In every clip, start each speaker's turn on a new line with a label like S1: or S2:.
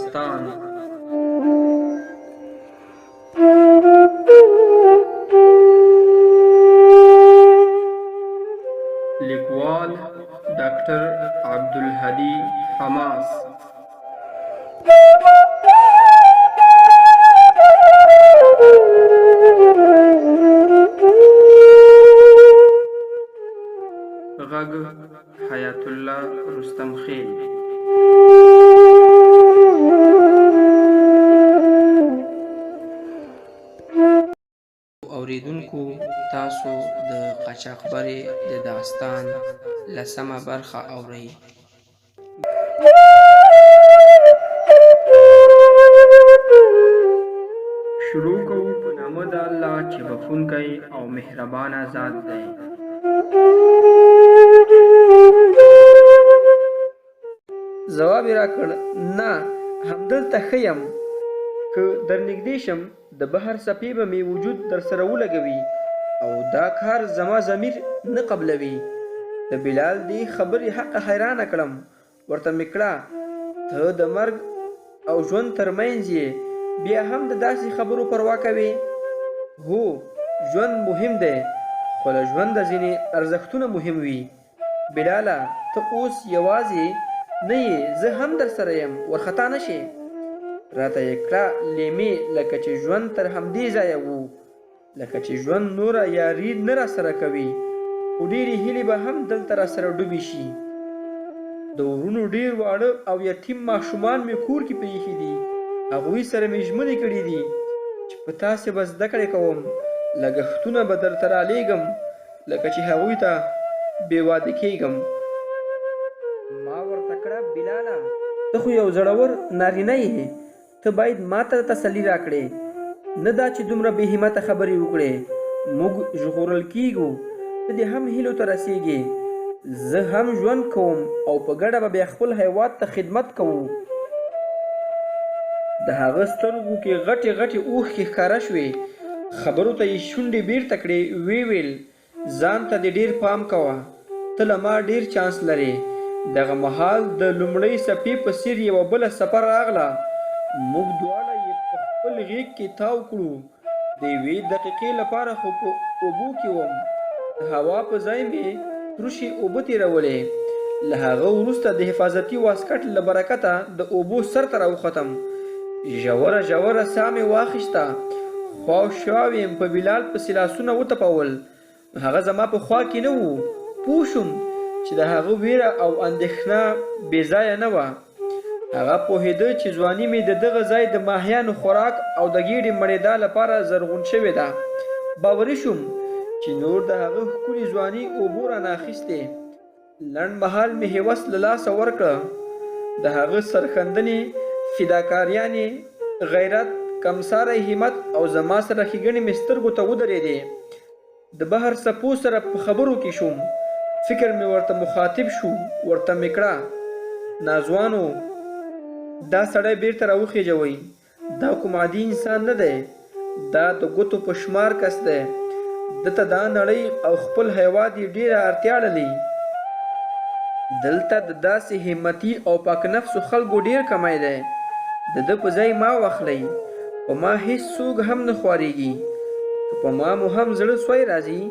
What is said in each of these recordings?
S1: داستان. لیکوال ډاکټر عبدالهادي حماس. غږ حیات الله رستم خیل. اوریدونکو، تاسو د قاچاقبرې د داستان لسمه برخه اورئ. شروع کوو په نامه د الله چې بخښونکی او مهربانه ذات دی. ځواب یې راکړ، نه، همدلته ښه یم. که در نږدې شم د بحر څپې به مې وجود در سره ولګوي او دا کار زما ضمیر نه قبلوي. د بلال دې خبرې حق حیرانه کړم. ورته مې کړه، ته د مرګ او ژوند ترمنځ یې، بیا هم د داسې خبرو پروا کوې؟ هو، ژوند مهم دی، خو له ژونده ځینې ارزښتونه مهم وي. بلاله، ته اوس یوازې نه یې، زه هم در سره یم، ورخطا نه شې. راته یې کړه لیمې، لکه چې ژوند تر همدې ځایه وو، لکه چې ژوند نوره یاري نه را سره کوي، خو ډېرې هیلې به هم دلته را سره ډوبې شي. د ورونو ډېر واړه او یتیم ماشومان مې کور کې پرېښي دي، هغوی سره مې ژمنې کړي دي چې په تاسې به زده کړې کوم، لګښتونه به درته رالېږم، لکه چې هغوی ته بې واده کېږم. ما ورته کړه، بلاله، ته خو یو زړور نارینه یې، ته باید ما ته تسلي راکړې، نه دا چې دومره بې همته خبرې وکړې. موږ ژغورل کېږو، ته دې هم هیلو ته رسېږې، زه هم ژوند کوم او په ګډه به بیا خپل هیواد ته خدمت کوو. د هغه سترګو کې غټې غټې اوښکې ښکاره شوې. خبرو ته یې شونډې بیرته کړې، ویې ویل، ځان ته دې ډېر پام کوه، ته له ما ډېر چانس لرې. دغه مهال د لومړۍ څپې په څېر یوه بله څپه راغله. موږ دواړه یې په خپل غېږ کې تاو کړو. د یوې دقیقې لپاره خو په اوبو کې وم، د هوا په ځای مې تروشې اوبه تېرولې. له هغه وروسته د حفاظتي واسکټ له برکته د اوبو سر ته راوختم. ژوره ژوره ساه مې واخیسته، خوا او شا مې په بلال پسې لاسونه وتپول. هغه زما په خوا کې نه و. پوه شوم چې د هغه ویره او اندېښنه بې ځایه نه وه. هغه پوهېده چې ځواني مې د دغه ځای د ماهیانو خوراک او د ګېډې مړېدا لپاره زرغون شوې ده. باوري شوم چې نور د هغه ښکلې ځواني اوبو رانه اخیستې. لنډ مهال مې هوس له لاسه ورکړه. د هغه سرښندنې، فداکاریانې، غیرت، کمساری همت او زما سره ښېګڼې مې سترګو ته ودرېدې. د بحر څپو سره په خبرو کې شوم. فکر مې ورته مخاطب شو. ورته مې کړه، ناځوانو، دا سړی بیرته راوخېژوئ. دا کوم عادي انسان نه دی، دا د ګوتو په شمار کس دی. دته دا نړۍ او خپل هیواد یې ډېره اړتیا لري. دلته د داسې همتي او پاک نفسو خلکو ډېر کمی دی. د ده په ځای ما واخلئ. په ما هېڅ څوک هم نه خوارېږي. که په ما مو هم زړه سوی راځي،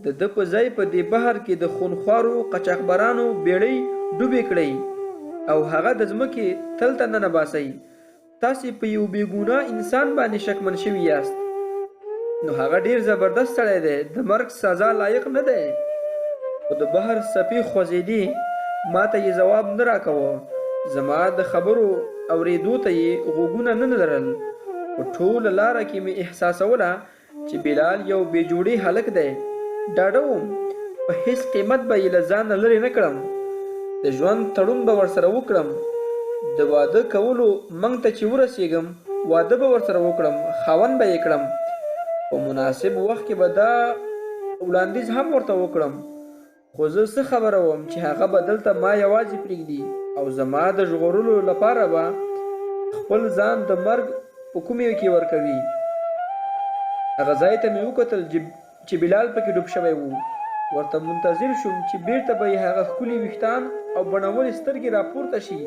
S1: د ده په ځای په دې بحر کې د خونخوارو قاچاقبرانو بیړۍ ډوبې کړئ او هغه د ځمکې تل ته ننباسئ. تاسې په یو بې ګناه انسان باندې شکمن شوي یاست. نو هغه ډېر زبردست سړی دی، د مرګ سزا لایق نه دی. خو د بحر څپې خوځېدې، ما ته یې ځواب نه راکوه. زما د خبرو اورېدو ته یې غوږونه نه لرل. په ټوله لاره کې مې احساسوله چې بلال یو بې جوړې هلک دی. ډاډه وم په هېڅ قیمت به یې له ځانه لرې نه کړم. د ژوند تړون به ورسره وکړم. د واده کولو منګ ته چې ورسېږم، واده به ورسره وکړم، خاوند به یې کړم. په مناسب وخت کې به دا وړاندیز هم ورته وکړم. خو زه څه خبره وم چې هغه به دلته ما یوازې پرېږدي او زما د ژغورلو لپاره به خپل ځان د مرګ په کومې کې ورکوي. هغه ځای ته مې وکتل چې بلال پکې ډوب شوی و. ورته منتظر شوم چې بیرته به یې هغه ښکلي ویښتان او بڼولې سترګې راپورته شي.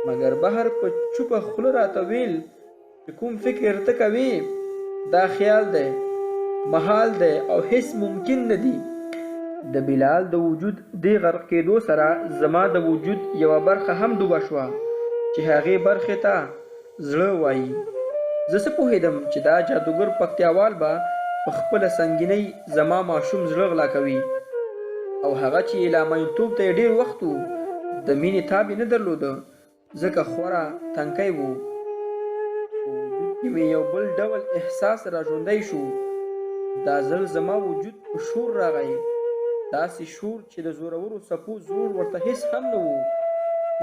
S1: مګر بهر په چوپه خوله راته ویل چې کوم فکر ته کوې دا خیال دی، محال دی او هیڅ ممکن نه دی. د بلال د وجود دې غرق کېدو سره زما د وجود یوه برخه هم ډوبه شوه چې هغې برخې ته زړه وایي. زه څه پوهېدم چې دا جادوګر پکتیاوال به په خپله سنګینۍ زما ماشوم زړه غلا کوي، او هغه چې لا مینتوب ته یې ډېر وخت و د مینې تاب یې نه درلوده ځکه خورا تنکی و. په وجود کې مې یو بل ډول احساس را ژوندی شو. دا ځل زما وجود په شور راغی، داسې شور چې د زورورو څپو زور ورته هېڅ هم نه و.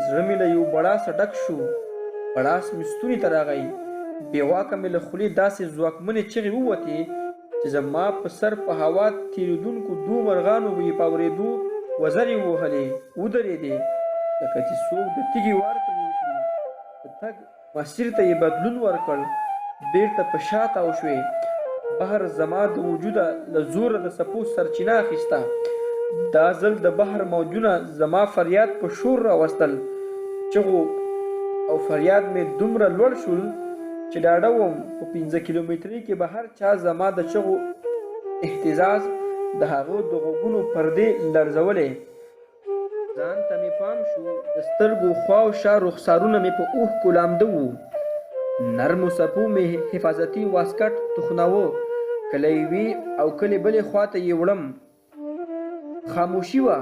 S1: زړه مې له یو بړاسه ډک شو، بړاس مې ستوني ته راغی. بې واکه مې له خولې داسې ځواکمنې چغې ووتې چې زما په سر په هوا تېرېدونکو دوو مرغانو به یې په اورېدو وزرې ووهلې، ودرېدې لکه چې څوک د تیږې وار پرې وکړي. د تګ مسیر ته یې بدلون ورکړ، بېرته په شا تاو شوې. بهر زما د وجوده له زوره د څپو سرچینه اخیسته. دا ځل د بحر موجونه زما فریاد په شور راوستل. چغو او فریاد مې دومره لوړ شول چې ډاډه وم په 15 کیلومترۍ کې به هر چا زما د چغو اهتزاز د هغه د غوږونو پردې لړزولې. ځان ته مې پام شو، د سترګو خوا او شا رخسارونه مې په اوښکو لامده وو. نرمو څپو مې حفاظتي واسکټ تخناوه، کله یوې او کله بلې خواته یې وړم. خاموشي وه،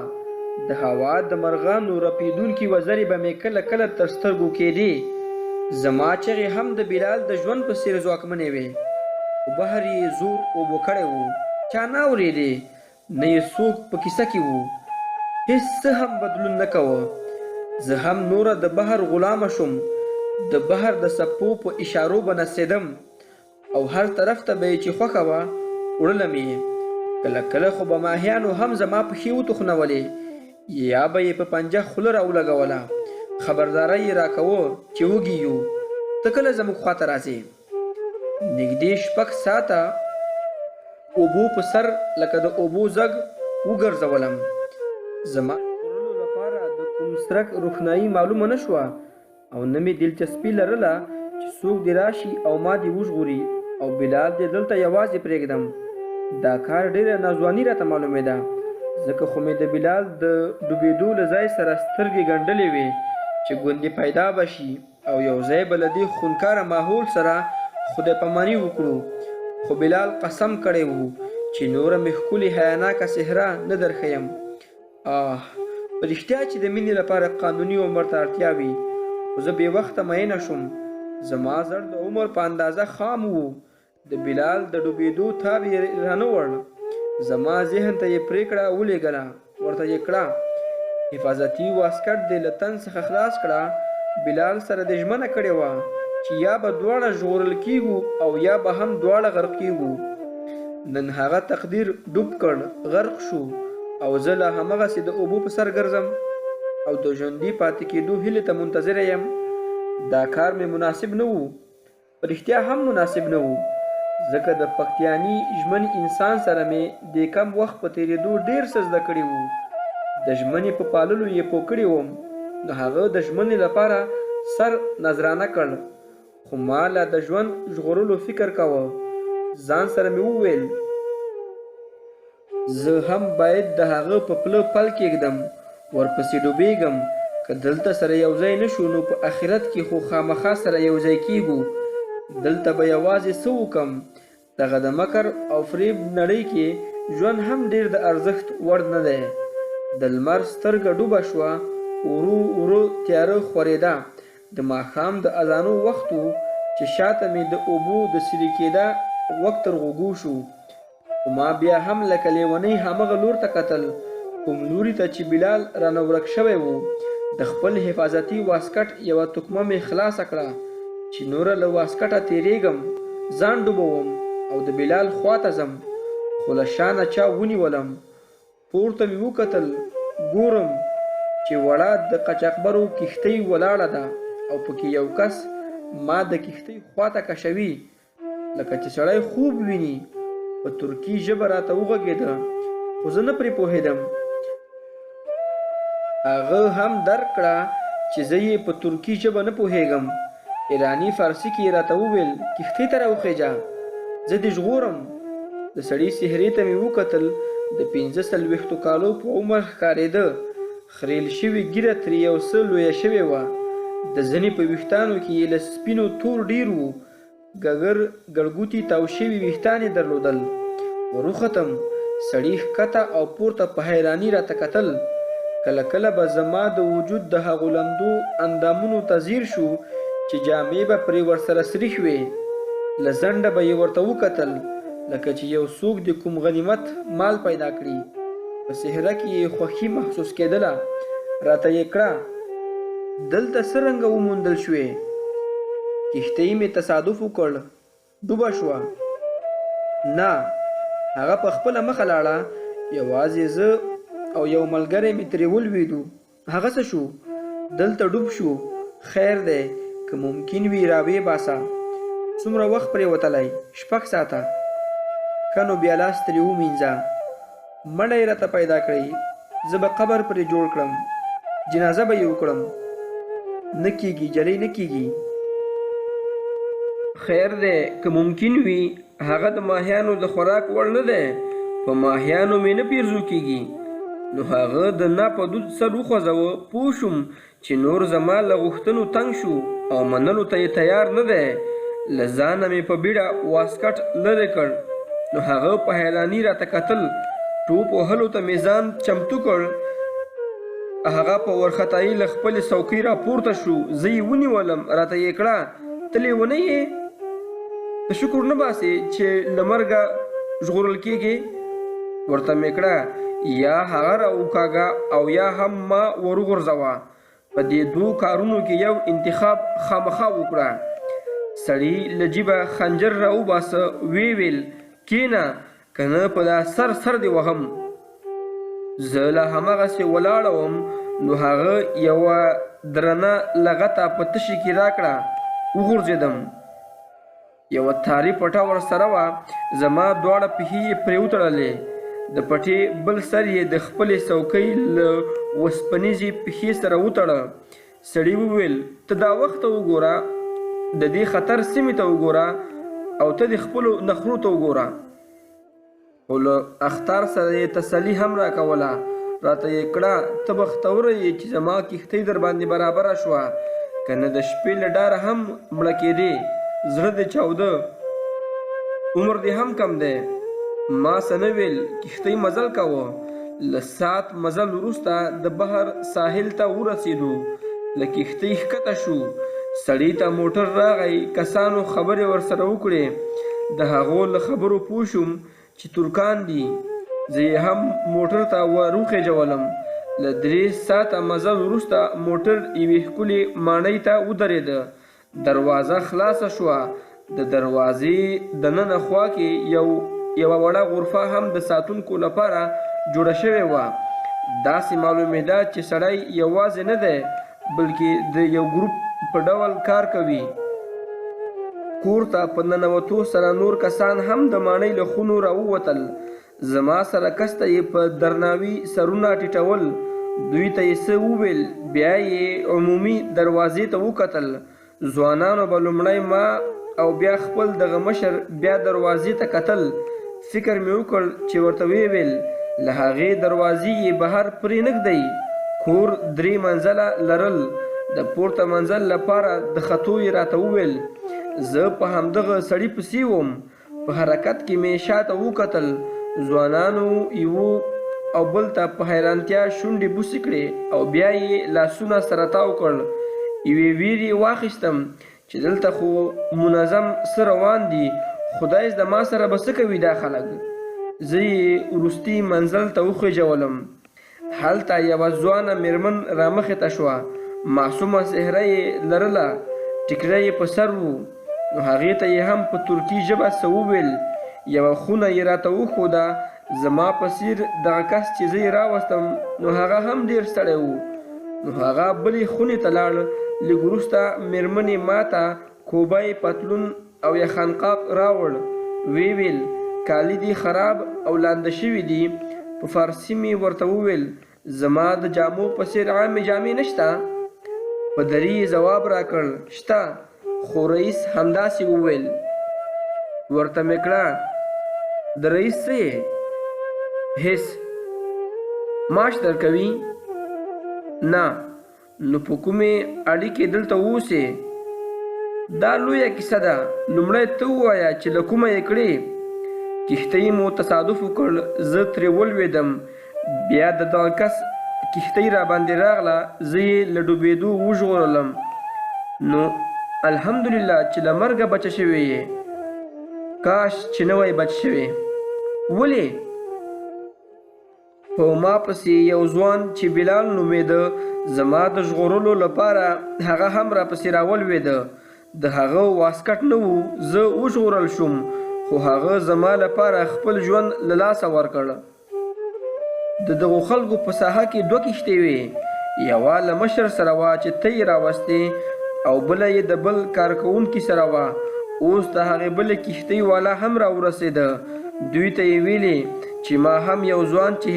S1: د هوا د مرغانو رپېدونکي وزرې به مې کله کله تر سترګو کېدې. زما چغې هم د بلال د ژوند په څېر ځواکمنې وې، خو بهر یې زور اوبو کړی و. چا نه اورېدې، نه یې څوک په کیسه کې و، هېڅ څه هم بدلون نه کوه. زه هم نوره د بحر غلامه شوم، د بحر د څپو په اشارو به نڅېدم او هر طرف ته به یې چې خوښه وه وړله مې. کله کله خو به ماهیانو هم زما پښې وتخنولې یا به یې په پنجه خوله راولګوله. خبرداری یې راکوه چې وږي یو، ته کله زموږ خواته راځې. نږدې 6 ساعته اوبو په سر لکه د اوبو زګ وګرځولم. زما ژغورلو لپاره د کوم څرک روښنایي معلومه نه شوه او نه مې دلچسپي لرله چې څوک دې راشي او ما دې وژغوري او بلال دې دلته یوازې پرېږدم. دا کار ډېره ناځواني راته معلومېده، ځکه خو مې د بلال د ډوبېدو له ځای سره سترګې ګنډلې وې چې ګوندې پیدا به شي او یو ځای به له دې خونکاره ماحول سره خدای پاماني وکړو. خو بلال قسم کړی و چې نوره مې ښکلې حیاناکه صحرا نه درښیم. په رښتیا چې د مینې لپاره قانوني عمر ته اړتیا وي، خو زه بې وخته مینه شوم. زما زړ د عمر په اندازه خام و. د بلال د ډوبېدو تاب یې رانه وړ. زما ذهن ته یې پرېکړه ولېږله، ورته یې کړه حفاظتي واسکټ دې له تن څخه خلاص کړه. بلال سره دې ژمنه کړې وه چې یا به دواړه ژغورل کېږو او یا به هم دواړه غرق کېږو. نن هغه تقدیر ډوب کړ، غرق شو او زه لا همغسې د اوبو په سر ګرځم او د ژوندي پاتې کېدو هیلې ته منتظره یم. دا کار مې مناسب نه و، په رښتیا هم مناسب نه و، ځکه د پکتیاني ژمنې انسان سره مې د کم وخت په تېرېدو ډېر څه زده کړي وو. د ژمنې په پاللو یې پوه کړی وم. نو هغه د ژمنې لپاره سر نذرانه کړ، خو ما لا د ژوند ژغورلو فکر کاوه. ځان سره مې وویل زه هم باید د هغه په پله پل کېږدم، ورپسې ډوبېږم. که دلته سره یو ځای نه شو نو په آخرت کې خو خامخا سره یو ځای کېږو. دلته به یوازې څه وکم؟ دغه د مکر او فریب نړۍ کې ژوند هم ډېر د ارزښت وړ نه دی. د لمر سترګه ډوبه شوه، ورو ورو تیاره خورېده. د ماښام د اذانو وخت و چې شاته مې د اوبو د څرې کېده وخت تر غوږو شو. خو ما بیا هم لکه لیونۍ همغه لور ته کتل، کوم لوري ته چې بلال رانه ورک شوی و. د خپل حفاظتي واسکټ یوه تکمه مې خلاصه کړه چې نوره له واسکټه تېرېږم، ځان ډوبوم او د بلال خواته ځم. خو له شا نه چا ونیولم. پورته مې وکتل، ګورم چې وړه د قاچاقبرو کښتۍ ولاړه ده او پکې یو کس ما د کښتۍ خواته کشوي لکه چې سړی خوب ویني. په ترکي ژبه راته وغږېده، خو زه نه پرې پوهېدم. هغه هم درک کړه چې زه یې په ترکي ژبه نه پوهیږم. ایرانی فارسي کې یې راته وویل کښتۍ ته راوخیجه، زه دې ژغورم. د سړي څهرې ته مې وکتل، د 45 کالو په عمر ښکارېده. خریل شوې ږیره ترې یو څه لویه شوې وه، د زنې په ویښتانو کې یې له سپینو تور ډیر و. ګګر ګړګوتي تاو شوي ویښتان یې درلودل. وروختم، سړي ښکته او پورته په حیراني راته کتل. کله کله به زما د وجود د هغو لمدو اندامونو ته ځیر شو چې جامې به پرې ورسره سریښ وې. له ځنډه به یې ورته وکتل لکه چې یو څوک د کوم غنیمت مال پیدا کړي. په څهره کې یې خوښي محسوس کېدله. راته یې کړه دلته څه رنګه وموندل شوې؟ کښتۍ مې تصادف وکړ، ډوبه شوه. نه، هغه په خپله مخه لاړه، یوازې زه او یو ملګری مې ترې ولوېدو. هغه څه شو؟ دلته ډوب شو. خیر دی، که ممکن وي راویې باسه. څومره وخت پرې وتلی؟ 6 ساعته. ښه نو بیا لاس ترې ومینځه. مړی یې راته پیدا کړئ، زه به قبر پرې جوړ کړم، جنازه به یې وکړم. نه کېږي جلۍ، نه کېږي. خیر دی، که ممکن وي. هغه د ماهیانو د خوراک وړ نه دی، په ماهیانو مې نه پیرزو کېږي. نو هغه د نا په دود سر وخوځوه. پوه شوم چې نور زما له غوښتنو تنګ شو او منلو ته یې تیار نه دی. له ځانه مې په بیړه واسکټ لرې کړ. نو هغه په حیراني راته کتل. ټوپ وهلو ته مې ځان چمتو کړ. هغه په وارخطایي له خپلې څوکۍ راپورته شو. زه یې ونیولم. راته یې کړه ته لیونی یې؟ ته شکر نه باسې چې له مرګه ژغورل کېږې؟ ورته مې کړه یا هغه راوکاږه او یا هم ما وروغورځوه. په دې دوو کارونو کې یو انتخاب خامخا وکړه. سړي له جیبه خنجر راوباسه، ویې ویل کېنه، که نه په دا سر دې وهم. زه لا هماغسې ولاړه وم. نو هغه یوه درنه لغته په تشي کې راکړه. وغورځېدم. یوه تاري پټه ورسره وه. زما دواړه پښې یې پرې وتړلې. د پټې بل سر یې د خپلې څوکۍ له وسپنیزې پښې سره وتړه. سړي وویل ته دا وخت ته وګوره، د دې خطر سیمې ته وګوره او ته د خپلو نخرو ته وګوره. خو له اختر سره یې تسلي هم راکوله. راته یې کړه ته بختوره یې چې زما کښتۍ در باندې برابره شوه، که نه د شپې له ډاره هم مړه کېدې. زړه دې چاوده، عمر دې هم کم دی. ما څه نه ویل، کښتۍ مزل کوه. له ساعت مزل وروسته د بحر ساحل ته ورسېدو. له کښتۍ ښکته شو. سړي ته موټر راغی. کسانو خبرې ورسره وکړې. د هغو له خبرو پوه شوم چې ترکان دي. زه یې هم موټر ته وروخېجولم. له 3 ساعته مزل وروسته موټر یوې ښکلې ماڼۍ ته ودرېده. دروازه خلاصه شوه. د دروازې دننه خوا کې یوه وړه غرفه هم د ساتونکو لپاره جوړه شوې وه. داسې معلومېده چې سړی یوازې نه دی، بلکې د یو ګروپ په ډول کار کوي. کور ته په ننوتو سره نور کسان هم د ماڼۍ له خونو راووتل. زما سره کس ته یې په درناوي سرونه ټیټول. دوی ته یې څه وویل. بیا یې عمومي دروازې ته وکتل. ځوانانو به لومړی ما او بیا خپل دغه مشر بیا دروازې ته کتل. فکر مې وکړ چې ورته ویې ویل له هغې دروازې یې بهر پرې نږدی. کور 3 منزله لرل. د پورته منزل لپاره د خطو یې راته وویل. زه په همدغه سړي پسې وم. په حرکت کې مې شاته وکتل. ځوانانو یو او بل ته په حیرانتیا شونډې بوسې کړې او بیا یې لاسونه سره تاو کړ. یوې ویرې واخیستم چې دلته خو منظم څه روان دي. خدای د ما سره به څه کوي دا خلک. زه یې وروستي منزل ته وخېجولم. هلته یوه ځوانه میرمن رامخې ته شوه. معصومه څهره یې لرله. ټیکری یې په سر و. نو هغې ته یې هم په ترکي ژبه څه وویل. یوه خونه یې راته وښوده. زما په څیر دغه کس چې زه یې راوستم نو هغه هم ډېر ستړی و. نو هغه بلې خونې ته لاړ. لږ وروسته میرمنې ما ته کوبی، پتلون او یخنقاق راوړ. ویې ویل کالي دي خراب او لانده شوي دي. په فارسي مې ورته وویل زما د جامو په څیر عامې جامې نشته. په دري ځواب راکړ شته، خو رئیس همداسې وویل. ورته مې کړه د رئیس څه یې؟ هېڅ. معاش درکوي؟ نه. نو په کومې اړیکې دلته اوسې؟ دا لویه کیسه ده. لومړی ته ووایه چې له کومه یې کړې. کښتۍ مو تصادف وکړ، زه ترې ولوېدم، بیا د دغه کس کښتۍ راباندې راغله، زه یې له ډوبېدو وژغورلم. نو الحمدلله چې له مرګه بچه شوې یې. کاش چې نه وای بچ شوې. ولې؟ په ما پسې یو ځوان چې بلال نومېده زما د ژغورلو لپاره هغه هم راپسې راولوېده. د هغه واسکټ نه و، زه وژغورل شوم، خو هغه زما لپاره خپل ژوند له لاسه ورکړ. د دغو خلکو په ساحه کې دوه کښتۍ وې، یوه له مشر سره وه چې ته یې راوستې، او بله یې د بل کارکوونکي سره وه. اوس د هغې بلې کښتۍ والا هم راورسېده. دوی ته یې ویلې چې ما هم یو ځوان چې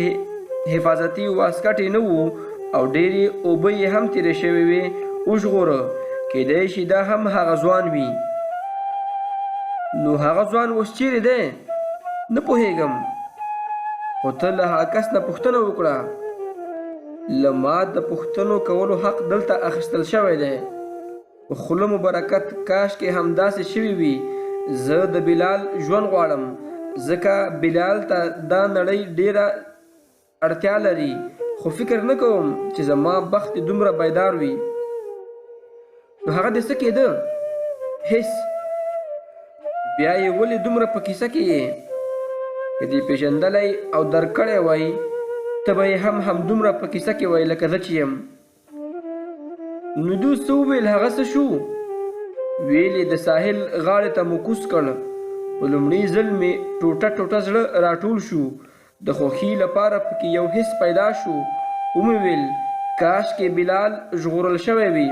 S1: حفاظتي واسکټ یې نه و او ډېرې اوبه یې هم تېرې شوې وې وژغوره. کیدای شي دا هم هغه ځوان وي. نو هغه ځوان اوس چیرې دی؟ نه پوهېږم، خو ته له هغه کس نه پوښتنه وکړه. له ما د پوښتنو کولو حق دلته اخیستل شوی دی. په خوله مو برکت، کاش کې همداسې شوي وي. زه د بلال ژوند غواړم، ځکه بلال ته دا نړۍ ډېره اړتیا لري، خو فکر نه کوم چې زما بخت دومره بیدار وي. نو هغه دې څه کېده؟ هېڅ. بیا یې ولې دومره په کیسه کې یې؟ که دې پېژندلی او درک کړی وای ته به یې هم همدومره په کیسه کې وای لکه زه چې یم. نو دوی څه وویل؟ هغه څه شو؟ ویل یې د ساحل غاړې ته مو کوز کړ. په لومړي ځل مې ټوټه ټوټه زړه راټول شو. د خوښۍ لپاره پکې یو حس پیدا شو. ومې ویل کاش کې بلال ژغورل شوی وي.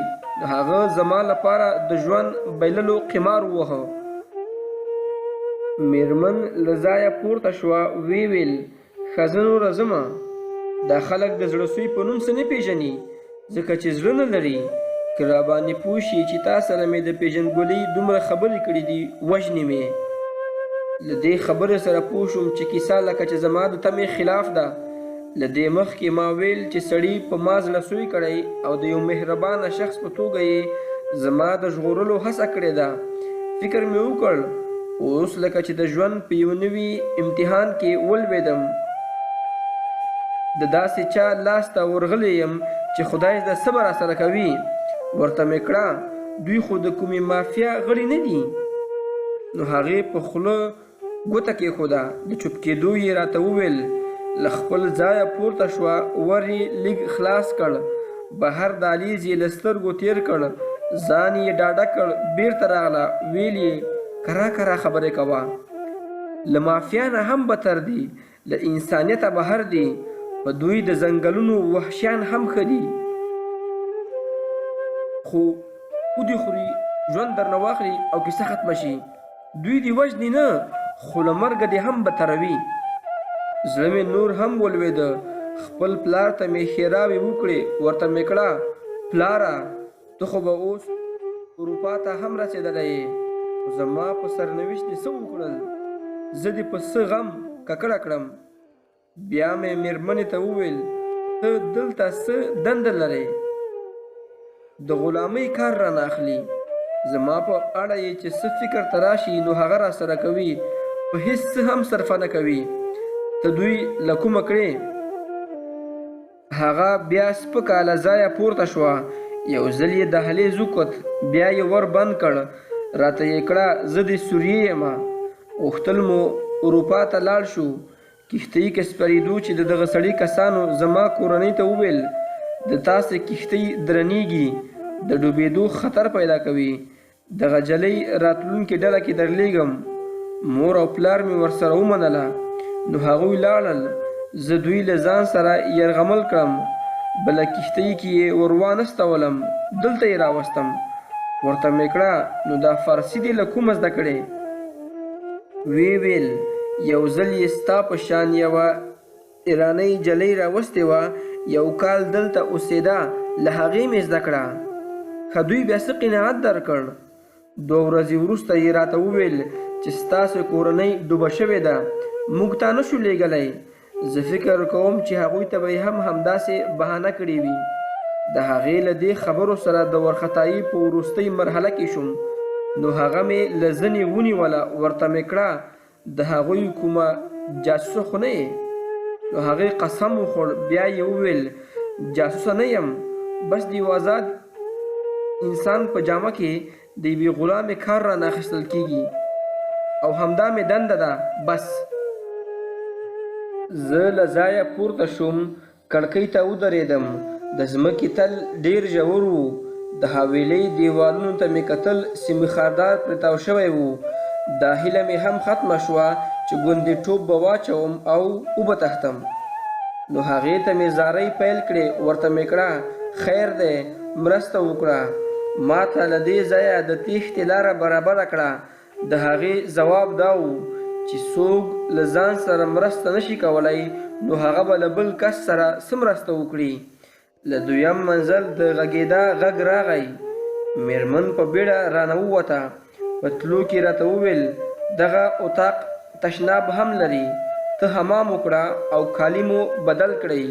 S1: هغه زما لپاره د ژوند بایللو قمار ووهه. میرمن له ځایه پورته شوه، ویې ویل ښه زه نوره ځمه. دا خلک د زړه سوي په نوم څه نه پېژني، ځکه چې زړه نه لري. که راباندې پوه شي چې تا سره مې د پېژندګلوۍ دومره خبرې کړي دي وژني مې. له دې خبرې سره پوه شوم چې کیسه لکه چې زما د تمې خلاف ده. له دې مخکې ما ویل چې سړي په ما زړه سوی کړی او د یو مهربانه شخص په توګه یې زما د ژغورلو هڅه کړې ده. فکر مې وکړ اوس لکه چې د ژوند په یو نوي امتحان کې ولوېدم. د داسې چا لاس ته ورغلی یم چې خدای د صبر سره کوي. ورته مې کړه دوی خو د کومې مافیا غړي نه دي؟ نو هغې په خوله ګوته کېښوده. د چوپ کېدو یې راته وویل. له خپل ځایه پورته شوه، ور یې لږ خلاص کړ، بهر دهلیز یې له سترګو تېر کړ، ځان یې ډاډه کړ، بیرته راغله. ویل یې کرا کرا خبرې کوه، له مافیا نه هم بدتر دي، له انسانیته بهر دي. په دوی د ځنګلونو وحشیان هم ښه دي، خو ودې خوري، ژوند درنه واخلي او کیسه ختمه شي. دوی دې وژني نه، خو له مرګه دې هم بدتروي. زړه مې نور هم ولوېده. خپل پلار ته مې ښېراوې وکړې. ورته مې کړه پلاره ته خو به اوس اروپا ته هم رسېدلی یې، خو زما په سرنوشت دې څه وکړل؟ زه دې په څه غم ککړه کړم؟ بیا مې مېرمنې ته وویل ته دلته څه دنده لرې؟ د غلامۍ کار رانه اخلي. زما په اړه یې چې څه فکر ته راشي نو هغه را سره کوي، په هېڅ څه هم صرفه نه کوي. ته دوی له کومه کړې؟ هغه بیا سپکه له ځایه پورته شوه. یو ځل یې دهلیز وکوت، بیا یې ور بند کړ. راته یې کړه زه د سوریې یم. غوښتل مو اروپا ته لاړ شو. کښتۍ کې سپرېدو چې د دغه سړي کسانو زما کورنۍ ته وویل د تاسې کښتۍ درنیږي، د ډوبېدو خطر پیدا کوي. دغه جلۍ راتلونکې ډله کې درلیږم. مور او پلار مې ورسره ومنله. نو هغوی لاړل. زه دوی له ځان سره یرغمل کړم. بله کښتۍ کې یې ور وانستولم، دلته یې راوستم. ورته مې کړه نو دا فارسي دې له کومه زده کړې؟ ویې ویل یو ځل یې ستا په شان یوه ایرانۍ جلۍ راوستې وه، یو کال دلته اوسېده، له هغې مې زده کړه. که دوی بیا څه قناعت درکړ. 2 ورځې وروسته یې راته وویل چې ستاسو کورنۍ ډوبه شوې ده، موږ ته نه شو لیږلی. زه فکر کوم چې هغوی ته به یې هم همداسې بهانه کړې وي. د هغې له دې خبرو سره د وارخطایي په وروستۍ مرحله کې شوم. نو هغه مې له زنې ونیوله، ورته مې کړه د هغوی کومه جاسوسه خو نه یې؟ نو هغې قسم وخوړ. بیا یې وویل جاسوسه نه یم، بس د یو آزاد انسان په جامه کې د یوې غلامې کار رانه اخیستل کېږي او همدا مې دنده ده بس. زه له ځایه پورته شوم، کړکۍ ته ودرېدم. د ځمکې تل ډېر ژور و. د حویلۍ دیوالونو ته مې کتل، سیمې خاردار پرې تاو شوی و. دا هیله مې هم ختمه شوه چې ګوندې ټوپ به واچوم او وبتښتم. نو هغې ته مې زارۍ پیل کړې، ورته مې کړه خیر دی مرسته وکړه، ما ته له دې ځایه د تېښتې لاره برابره کړه. د هغې ځواب دا و چې څوک له ځان سره مرسته نشي کولی نو هغه به له بل کس سره څه مرسته وکړي. له 2م منزل د غږېدا غږ راغی. میرمن په بیړه رانه ووته. په تلو کې راته وویل دغه اتاق تشناب هم لري، ته حمام وکړه او کالي مو بدل کړئ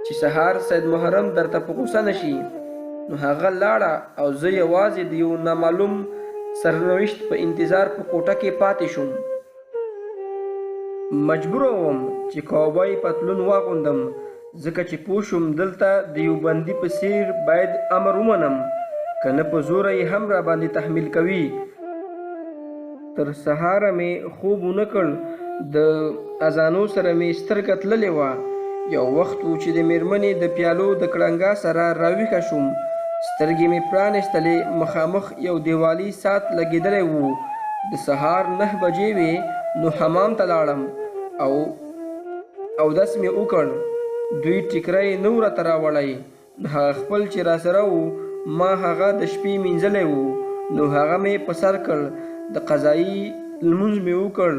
S1: چې سهار سید محرم درته په غوسه نشي. نو هغه لاړه او زه یوازې د یو نامعلوم سرنوشت په انتظار په کوټه کې پاتې شوم. مجبور وم چې کاوبای پتلون واغوندم، ځکه چې پوه شوم دلته د یو بندي په څیر باید امر ومنم، که نه په زوره یې هم را باندې تحمیل کوي. تر سهاره مې خوب ونه کړ. د اذانو سره مې سترګه تللې وه. یو وخت و چې د میرمنې د پیالو د کړنګا سره راویښه شوم. سترګې مې پرانیستلې، مخامخ یو دیوالي ساعت لګېدلی و. د سهار 9 بجې وې. نو حمام ته لاړم او اودس مې وکړ. دوی ټیکری نه و راته راوړی. هغه خپل چې راسره و ما هغه د شپې مینځلی و. نو هغه مې په سر کړ. د قضایي لمونځ مې وکړ.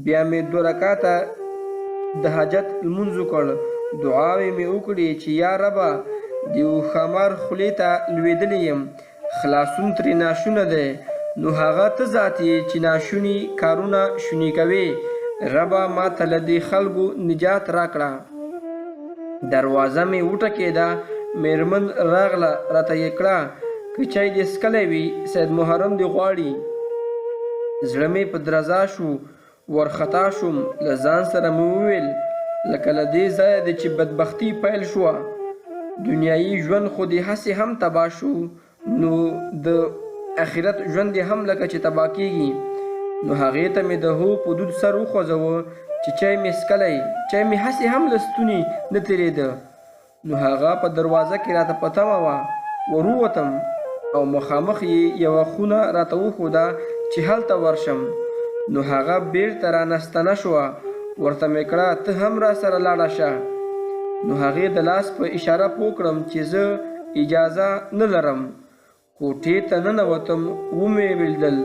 S1: بیا مې 2 رکعته د حاجت لمونځ وکړ. دعاوې مې وکړې چې یا ربه د یو ښامار خولې ته لوېدلی یم، خلاصون ترې ناشونه دی. نو هغه ته ذات یې چې ناشوني کارونه شوني کوي. ربه ما ته له دې خلکو نجات راکړه. دروازه مې وټکېده. میرمن راغله، راته یې کړه که چای دې څښلی وي سید محرم دې غواړي. زړه مې په درزا شو. ورخطا شوم. له ځان سره مې وویل لکه له دې ځایه دی چې بدبختي پیل شوه. دنیایي ژوند خو دې هسې هم تباه شو، نو د آخرت ژوند دې هم لکه چې تباه کېږي. نو هغې ته مې د هو په دود سر وخوځوه چې چای مې څښلی. چای مې هسې هم له ستوني نه تېرېده. نو هغه په دروازه کې راته په تمه وه. ورووتم او مخامخ یې یوه خونه راته وښوده چې هلته ورشم. نو هغه بیرته رانستنه شوه. ورته مې کړه ته هم را سره لاړه شه. نو هغې د لاس په اشاره پوه کړم چې زه اجازه نه لرم. کوټې ته ننوتم. ومې ولیدل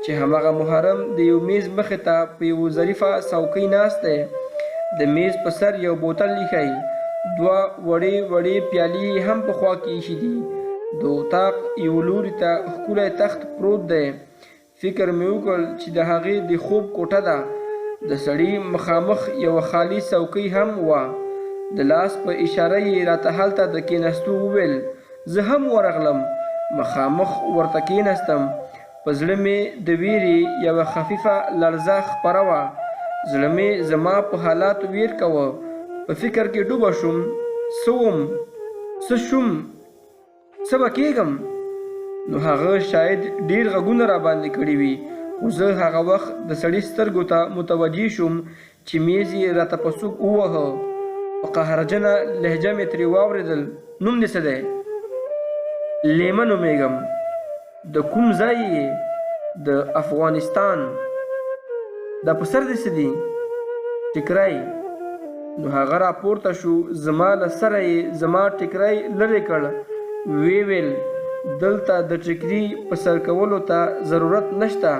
S1: چې هماغه محرم د یو میز مخې ته په یو ظریفه څوکۍ ناست دی. د میز په سر یو بوتل ایښی، 2 وړې وړې پیالې هم په خوا کې ایښي دي. د اتاق یو لوري ته ښکلی تخت پروت دی. فکر مې وکړ چې د هغې د خوب کوټه ده. د سړي مخامخ یوه خالي څوکۍ هم وه. د لاس په اشاره یې راته هلته د کېناستو وویل. زه هم ورغلم، مخامخ ورته کېناستم. په زړه مې د ویرې یوه خفیفه لړزه خپره وه. زړه مې زما په حالاتو ویر کوه. په فکر کې ډوبه شوم. څه وم، څه شوم، څه به کېږم. نو هغه شاید ډېر غږونه را باندې کړي وي، خو زه هغه وخت د سړي سترګو ته متوجه شوم چې میز یې راته په سوک ووهه. په قهرجنه لهجه مې ترې واورېدل. نوم دې څه دی؟ لیمه نومېږم. د کوم ځای یې؟ د افغانستان. دا په سر دې څه دي؟ ټیکری. نو هغه راپورته شو. زما له سره یې زما ټیکری لرې کړ. ویې ویل دلته د ټیکري په سر کولو ته ضرورت نشته.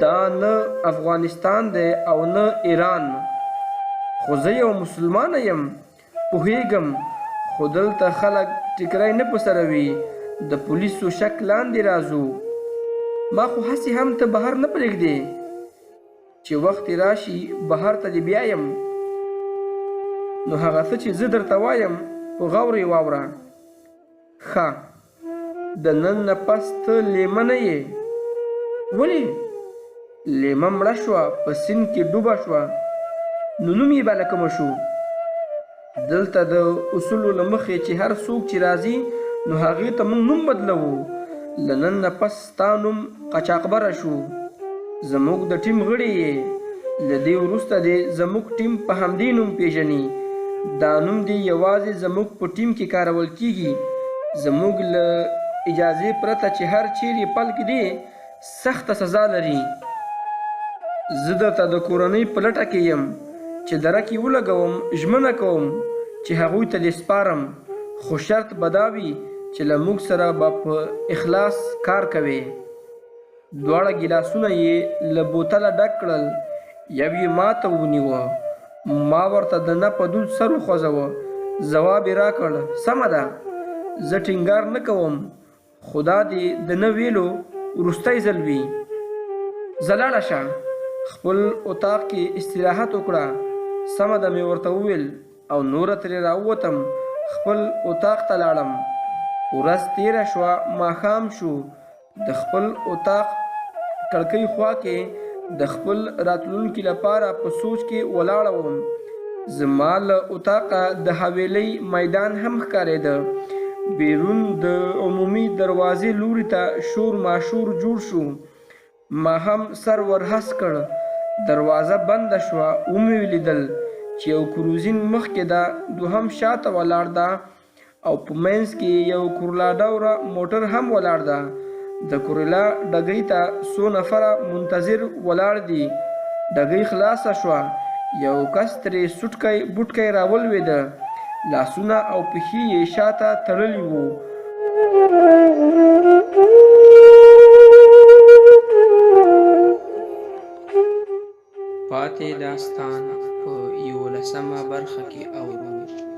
S1: دا نه افغانستان دی او نه ایران. خو زه یو مسلمانه یم، پوهیږم، خو دلته خلک ټیکری نه په سره وي. د پولیسو شک لاندې راځو. ما خو هسې هم ته بهر نه پرېږدې چې وخت راشي بهر ته دې بیایم. نو هغه څه چې زه درته وایم په غور یې واوره. ښه، د نن نه پس ته لیمه نه یې. ولې؟ لیمه مړه شوه، په سیند کې ډوبه شوه، نو نوم یې به له کومه شو؟ دلته د اصولو له مخې چې هر څوک چې راځي نو هغې ته موږ نوم بدلوو. له نن نه پس ستا نوم قاچاقبره شو. زموږ د ټیم غړی یې. له دې وروسته دې زموږ ټیم په همدې نوم پیژني. دا نوم دې یوازې زموږ په ټیم کې کارول کیږي. زموږ له اجازې پرته چې هر چیرې پل کړي سخته سزا لري. زه درته د کورنۍ په لټه کې یم چې درکې ولګوم. ژمنه کوم چې هغوی ته دې سپارم، خو شرط به دا وي چې له موږ سره به په اخلاص کار کوې. دواړه ګیلاسونه یې له بوتله ډک کړل. یو یې ما ته ونیوه. ما ورته د نه په دود سر وخوځوه. ځواب یې راکړ، سمه ده، زه ټینګار نه کوم، خو دا دې د نه ویلو وروستی ځل وي. ځه لاړه شه، خپل اتاق کې استراحت وکړه. سمه ده مې ورته وویل او نوره ترې راووتم. خپل اتاق ته لاړم. ورځ تېره شوه، ماښام شو. د خپل اتاق کړکۍ خوا کې د خپل راتلونکي لپاره په سوچ کې ولاړه وم. زما له اتاقه د حویلۍ میدان هم ښکارېده. بیرون د عمومي دروازې لوري ته شور ماشور جوړ شو. ما هم سر ورهس کړ. دروازه بنده شوه. ومې ولیدل چې یو کروزین مخکې ده، دوهم شاته ولاړ ده او په منځ کې یو کورلا ډوره موټر هم ولاړ ده. د کورلا ډګۍ ته څو نفره منتظر ولاړ دي. ډګۍ خلاصه شوه. یو کس ترې سوټکی بوټکی راولوېده. لاسونه او پښې یې شاته تړلي وو. پاتې داستان په 11مه برخه کې اورو.